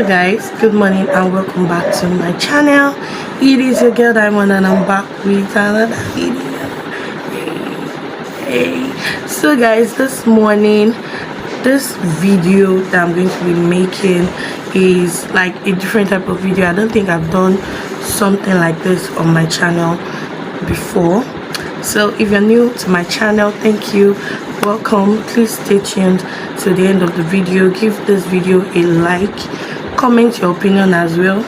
guys, good morning and welcome back to my channel. It is your girl Diamond and I'm back with another video. So guys, this morning, this video that I'm going to be making is like a different type of video. I don't think I've done something like this on my channel before. So if you're new to my channel, thank you, welcome. Please stay tuned to the end of the video. Give this video a like, comment your opinion as well,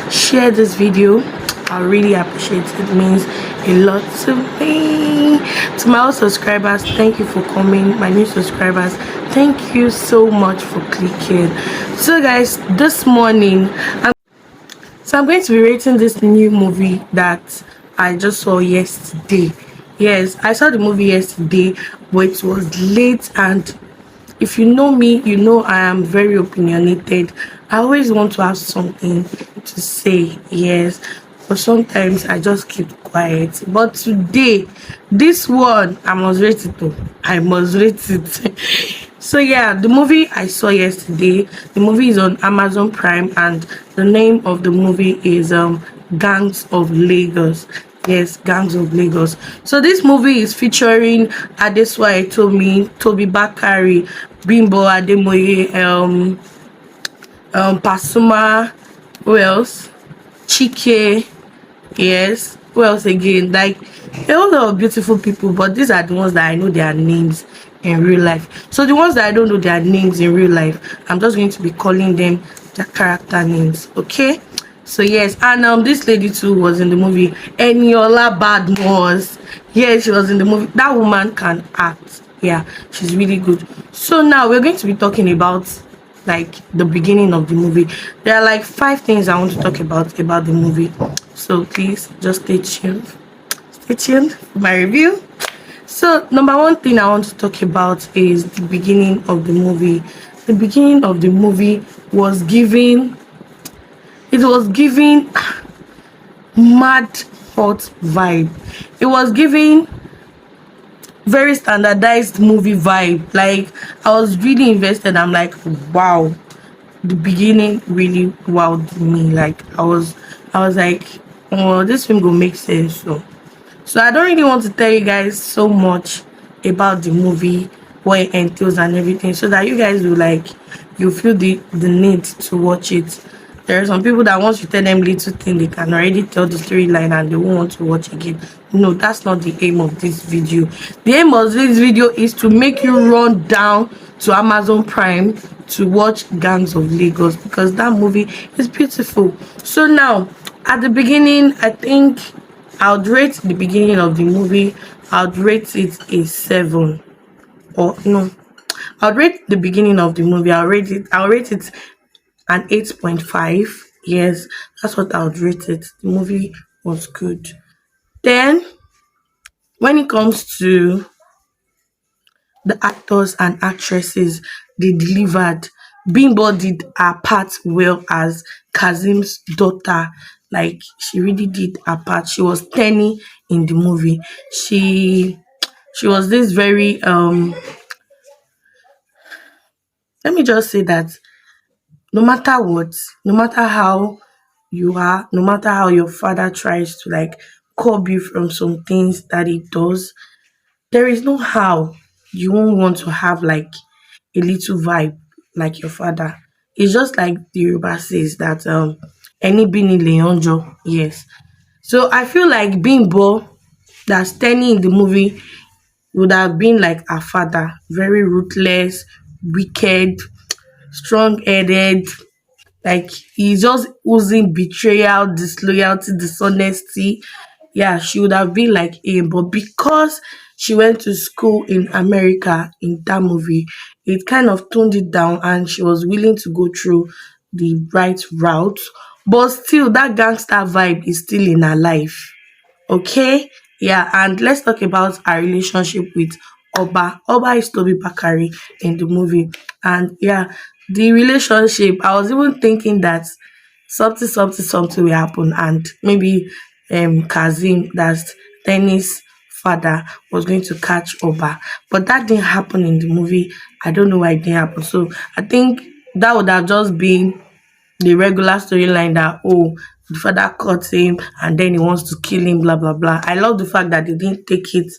share this video. I really appreciate it. It means a lot to me. To my old subscribers, thank you for coming. My new subscribers, thank you so much for clicking. So guys, this morning I'm going to be rating this new movie that I just saw yesterday. Yes, I saw the movie yesterday, but it was late, and if you know me, you know I am very opinionated. I always want to have something to say, yes, but sometimes I just keep quiet. But today, this one, I must rate it though. I must rate it. So yeah, the movie I saw yesterday, the movie is on Amazon Prime, and the name of the movie is Gangs of Lagos. Yes, Gangs of Lagos. So this movie is featuring Adesua Etomi, Toby Bakari, Bimbo Ademoye, Pasuma, who else? Chike, yes, who else again? Like a whole lot of beautiful people, but these are the ones that I know their names in real life. So the ones that I don't know their names in real life, I'm just going to be calling them their character names, okay? So yes, and this lady too was in the movie. Eniola Badmus. Yes, she was in the movie. That woman can act. Yeah, she's really good. So now we're going to be talking about like the beginning of the movie. There are like 5 things I want to talk about the movie. So please just stay tuned. Stay tuned for my review. So number 1 thing I want to talk about is the beginning of the movie. The beginning of the movie was giving, it was giving mad hot vibe. It was giving very standardized movie vibe. Like I was really invested. I'm like, wow, the beginning really wowed me. Like I was like, oh, this film gonna make sense. So I don't really want to tell you guys so much about the movie, what it entails and everything, so that you guys will like, you feel the need to watch it. There are some people that once you tell them little thing, they can already tell the storyline and they won't want to watch again. No, that's not the aim of this video. The aim of this video is to make you run down to Amazon Prime to watch Gangs of Lagos, because that movie is beautiful. So now, at the beginning, I think I would rate the beginning of the movie, I would rate it a 7. Or no, I would rate the beginning of the movie, I'll rate it an 8.5. Yes, that's what I would rate it. The movie was good. Then when it comes to the actors and actresses, they delivered. Bimbo did her part well as Kazim's daughter. Like she really did her part. She was Tenny in the movie. She was this very let me just say that no matter what, no matter how you are, no matter how your father tries to like curb you from some things that he does, there is no how you won't want to have like a little vibe like your father. It's just like the Yoruba says that any bini leonjo. Yes. So I feel like Bimbo, that's Tenny in the movie, would have been like her father, very ruthless, wicked, strong headed. Like he's just oozing betrayal, disloyalty, dishonesty. Yeah, she would have been like him, but because she went to school in America in that movie, it kind of toned it down, and she was willing to go through the right route. But still, that gangster vibe is still in her life. Okay, yeah, and let's talk about our relationship with Oba. Oba is Toby Bakari in the movie, and yeah, the relationship. I was even thinking that something will happen, and maybe Kazim, that's Tennis father, was going to catch Oba, but that didn't happen in the movie. I don't know why it didn't happen. So I think that would have just been the regular storyline that, oh, the father caught him and then he wants to kill him, blah blah blah. I love the fact that they didn't take it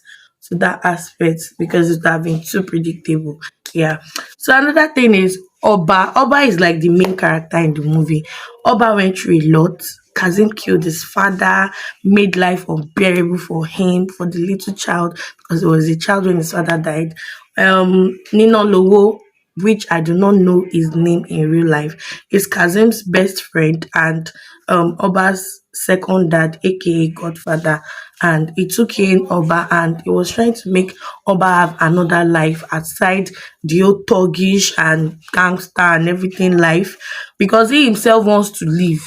to that aspect because it would have been too predictable. Yeah. So another thing is Oba. Oba is like the main character in the movie. Oba went through a lot. Kazim killed his father, made life unbearable for him, for the little child, because it was a child when his father died. Nino Lowo, which I do not know his name in real life, is Kazim's best friend and Oba's second dad, aka Godfather. And he took in Oba and he was trying to make Oba have another life outside the old thuggish and gangster and everything life because he himself wants to live.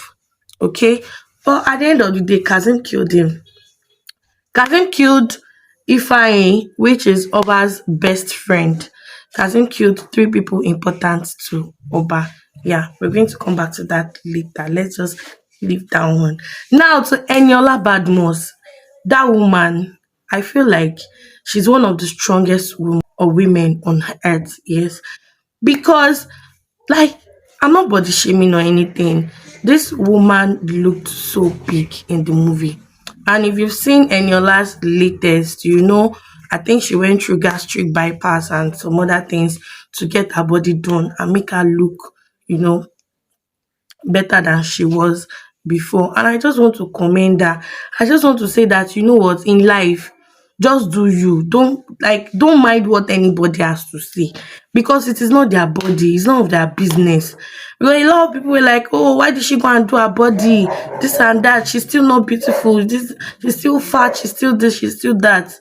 Okay. But at the end of the day, Kazim killed him. Kazim killed Ifeanyi, which is Oba's best friend. Kazim killed three people important to Oba. Yeah, we're going to come back to that later. Let's just leave that one. Now to Eniola Badmus. That woman, I feel like she's one of the strongest women on earth. Yes, because like I'm not body shaming or anything. This woman looked so big in the movie. And if you've seen Eniola's latest, you know, I think she went through gastric bypass and some other things to get her body done and make her look, you know, better than she was before. And I just want to commend her. I just want to say that you know what, in life, just do you. Don't mind what anybody has to say. Because it is not their body, it's none of their business. Because a lot of people were like, oh, why did she go and do her body? This and that. She's still not beautiful. This she's still fat, she's still this, she's still that.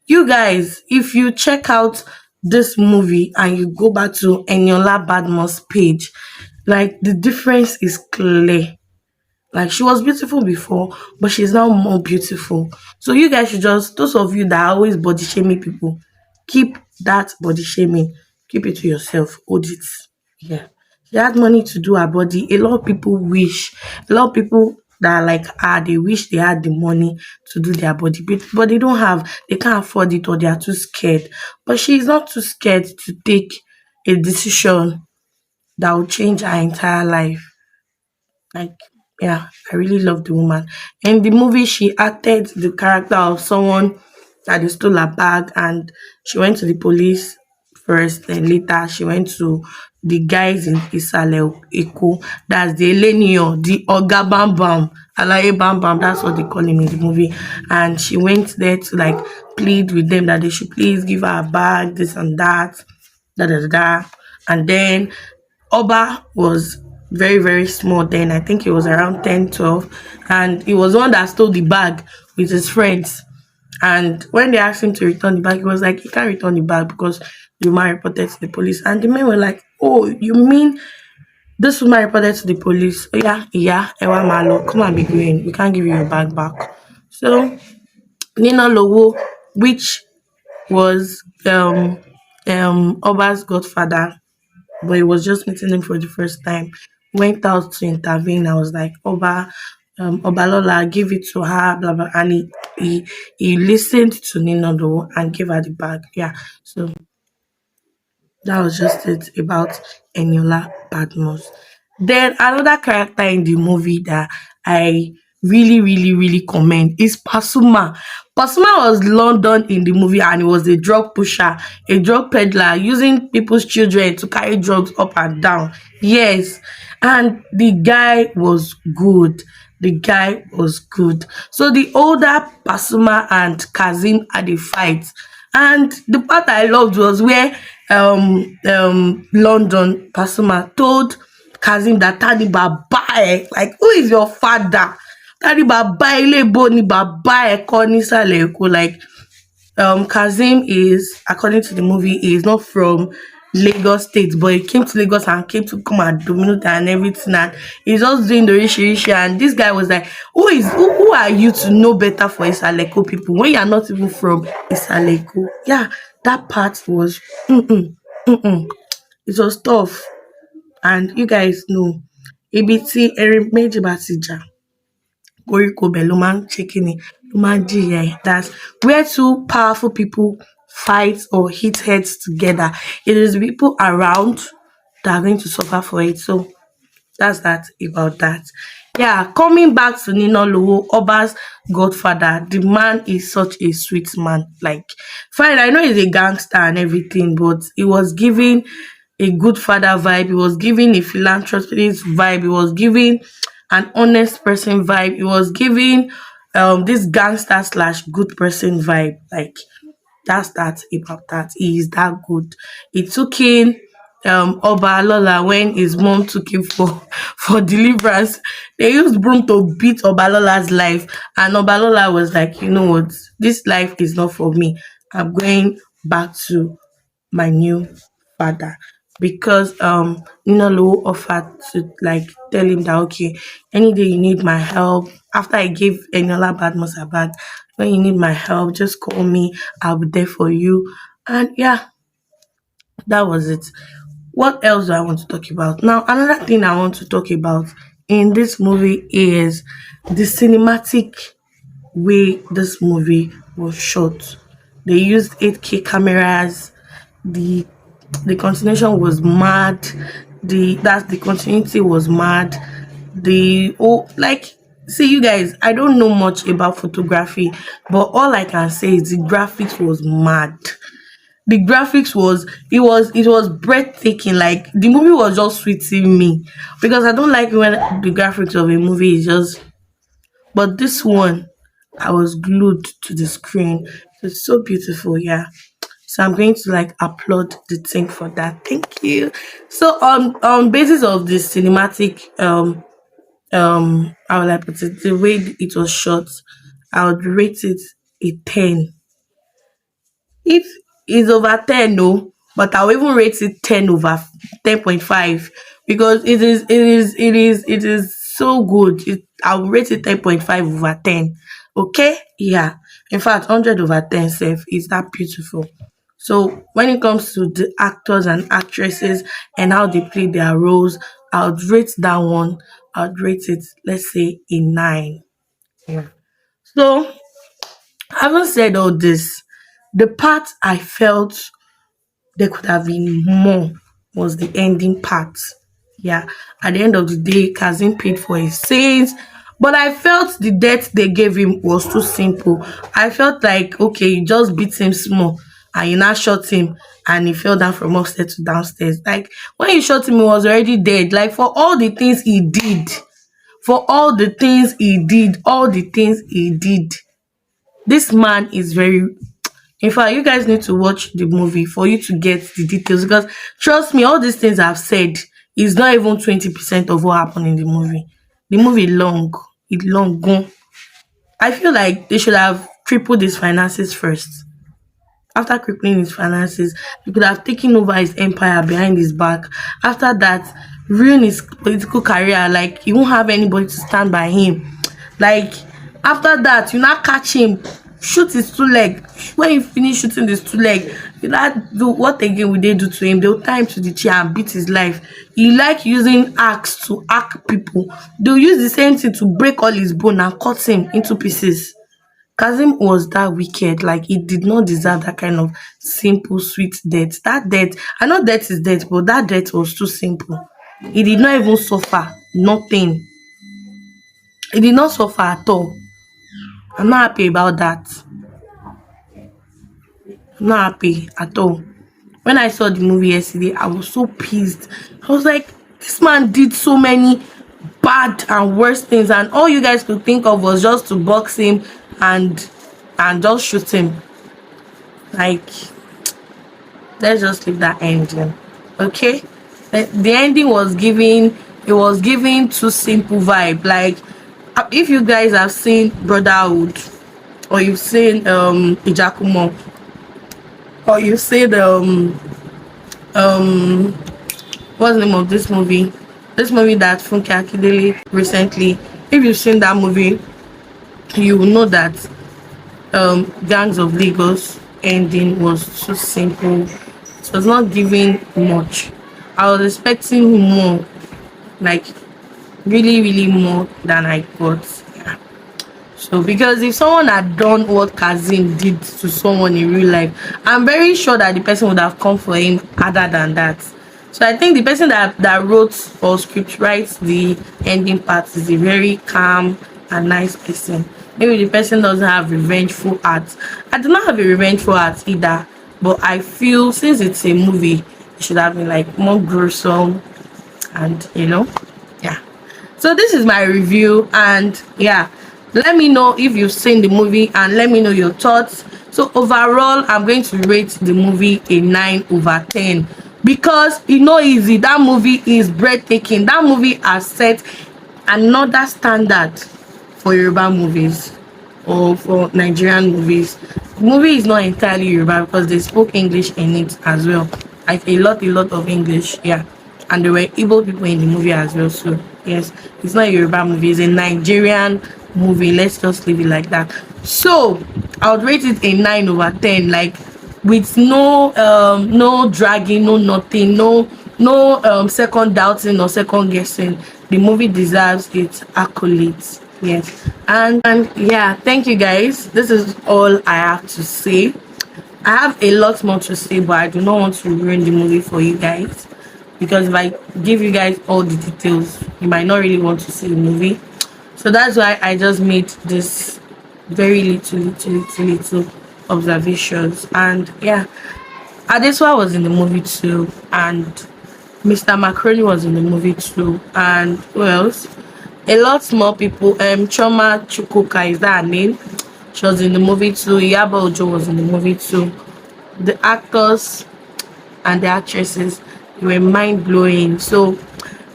You guys, if you check out this movie and you go back to Eniola Badmus page, like the difference is clear. Like she was beautiful before, but she's now more beautiful. So you guys should just, those of you that are always body shaming people, keep that body shaming. Keep it to yourself. Hold it. Yeah. She had money to do her body. A lot of people wish, a lot of people that are like they wish they had the money to do their body, but they don't have, they can't afford it or they are too scared. But she is not too scared to take a decision that will change her entire life. Like, yeah, I really love the woman. In the movie, she acted the character of someone that they stole her bag, and she went to the police first. Then later, she went to the guys in Isale Eko. That's the Elenio, the Oga Bam Bam, Alaye Bam Bam. That's what they call him in the movie. And she went there to like plead with them that they should please give her a bag, this and that, da da da. Da. And then Oba was very, very small then. I think he was around 10, 12, and he was the one that stole the bag with his friends. And when they asked him to return the bag, he was like, he can't return the bag because the woman reported to the police. And the men were like, oh, you mean this woman reported to the police? Oh, yeah, yeah, Ewa Malo, come and be going. We can't give you your bag back. So Nina Lowo, which was Oba's godfather, but he was just meeting him for the first time, went out to intervene. I was like, Obalola, give it to her, blah blah. And he listened to Ninodo and gave her the bag. Yeah. So that was just it about Eniola Badmus. Then another character in the movie that I really, really, really commend is Pasuma. Pasuma was London in the movie and he was a drug pusher, a drug peddler, using people's children to carry drugs up and down. Yes. And the guy was good. The guy was good. So the older Pasuma and Kazim had a fight. And the part I loved was where London Pasuma told Kazim that Tani Baba like, who is your father? Tani Baba Ilebo ni Baba Eko Nisale Eko. Like, Kazim is, according to the movie, he is not from Lagos State, but he came to Lagos and came to come and dominate and everything. And he's just doing the rishi. And this guy was like, who are you to know better for Isaleko people when you are not even from Isaleko? Yeah, that part was, it was tough. And you guys know, ABT Erin Meji Batija. Koríko ibẹ̀ ló máa ń ṣe kíni ló máa ń jìyà ẹ̀. That's where two powerful people fight or hit heads together. It is the people around that are going to suffer for it. So That's that about that. Yeah, coming back to Nino Lowo, Oba's godfather. The man is such a sweet man. Like, fine, I know he's a gangster and everything, but he was giving a good father vibe. He was giving a philanthropist vibe. He was giving an honest person vibe. He was giving this gangster slash good person vibe. Like, that's that about that. He is that good. He took in Oba Lola when his mom took him for for deliverance. They used broom to beat Oba Lola's life, and Oba Lola was like, you know what, this life is not for me. I'm going back to my new father, because Ninalo offered to like tell him that, okay, any day you need my help, after I gave Eniola Badmusabad, when you need my help, just call me, I'll be there for you. And yeah, that was it. What else do I want to talk about? Now, another thing I want to talk about in this movie is the cinematic way this movie was shot. They used 8K cameras. The the continuation was mad. The continuity was mad. The oh, like, see, you guys, I don't know much about photography, but all I can say is the graphics was mad. The graphics was, it was breathtaking. Like, the movie was just sweeting me, because I don't like when the graphics of a movie is just, but this one, I was glued to the screen. It's so beautiful, yeah. So I'm going to like applaud the thing for that. Thank you. So on basis of the cinematic how will I put it, the way it was shot, I would rate it a 10. If it's over 10, no, but I'll even rate it 10 over 10.5, because it is so good. I'll rate it 10.5 over 10. Okay? Yeah. In fact, 100 over 10 self is that beautiful. So when it comes to the actors and actresses and how they play their roles, I would rate that one. I'd rate it, let's say, a 9. Yeah. So, having said all this, the part I felt there could have been more was the ending part. Yeah, at the end of the day, Kazim paid for his sins, but I felt the death they gave him was too simple. I felt like, okay, you just beat him small and you now shot him and he fell down from upstairs to downstairs. Like, when you shot him, he was already dead. Like, for all the things he did, all the things he did, this man is very, in fact, you guys need to watch the movie for you to get the details, because trust me, all these things I've said is not even 20% of what happened in the movie. The movie long, it long gone. I feel like they should have tripled his finances first. After crippling his finances, he could have taken over his empire behind his back. After that, ruin his political career. Like, he won't have anybody to stand by him. Like, after that, you now catch him, shoot his two leg. When you finish shooting his two leg, you now do what again will they do to him? They'll tie him to the chair and beat his life. He like using axe to hack people. They'll use the same thing to break all his bone and cut him into pieces. Kazim was that wicked. Like, he did not deserve that kind of simple, sweet death. That death, I know death is death, but that death was too simple. He did not even suffer. Nothing. He did not suffer at all. I'm not happy about that. I'm not happy at all. When I saw the movie yesterday, I was so pissed. I was like, this man did so many bad and worse things, and all you guys could think of was just to box him and just shoot him. Like, let's just leave that ending. Okay? The ending was giving, it was giving too simple vibe. Like, if you guys have seen Brotherhood, or you've seen Ijakumo, or you've seen um what's the name of this movie? This movie that Funke Akindele recently. If you've seen that movie, you will know that Gangs of Lagos ending was too simple. It was not giving much. I was expecting more, like really, really more than I got. Yeah. So, because if someone had done what Kazim did to someone in real life, I'm very sure that the person would have come for him other than that. So I think the person that wrote or script writes the ending part is a very calm and nice person. Maybe the person doesn't have revengeful heart. I do not have a revengeful heart either, but I feel since it's a movie, it should have been like more gruesome, and yeah. So this is my review, and yeah, let me know if you've seen the movie and let me know your thoughts. So overall, I'm going to rate the movie a 9/10 because easy. That movie is breathtaking. That movie has set another standard for Yoruba movies or for Nigerian movies. The movie is not entirely Yoruba because they spoke English in it as well, like a lot of English, yeah. And there were Igbo people in the movie as well. So yes, it's not a Yoruba movie, it's a Nigerian movie. Let's just leave it like that. So I would rate it a 9/10, like with no dragging, no nothing, no second doubting or second guessing. The movie deserves its accolades. Yes. And yeah, thank you guys. This is all I have to say. I have a lot more to say, but I do not want to ruin the movie for you guys, because if I give you guys all the details, you might not really want to see the movie. So that's why I just made this very little observations. And yeah, Adeswa was in the movie too, and Mr. Macaroni was in the movie too, and who else? A lot more people. Choma Chukwuka, is that her name? She was in the movie too. Iyabo Ojo was in the movie too. The actors and the actresses were mind-blowing. So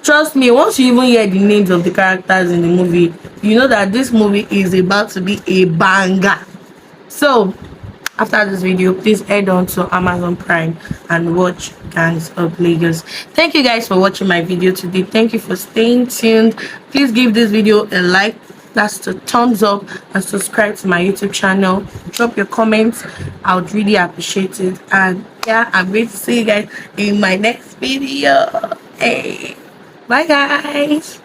trust me, once you even hear the names of the characters in the movie, you know that this movie is about to be a banger. So after this video, please head on to Amazon Prime and watch Gangs of Lagos. Thank you guys for watching my video today. Thank you for staying tuned. Please give this video a like, that's the thumbs up, and subscribe to my YouTube channel. Drop your comments, I would really appreciate it. And yeah, I'm going to see you guys in my next video. Hey, bye guys.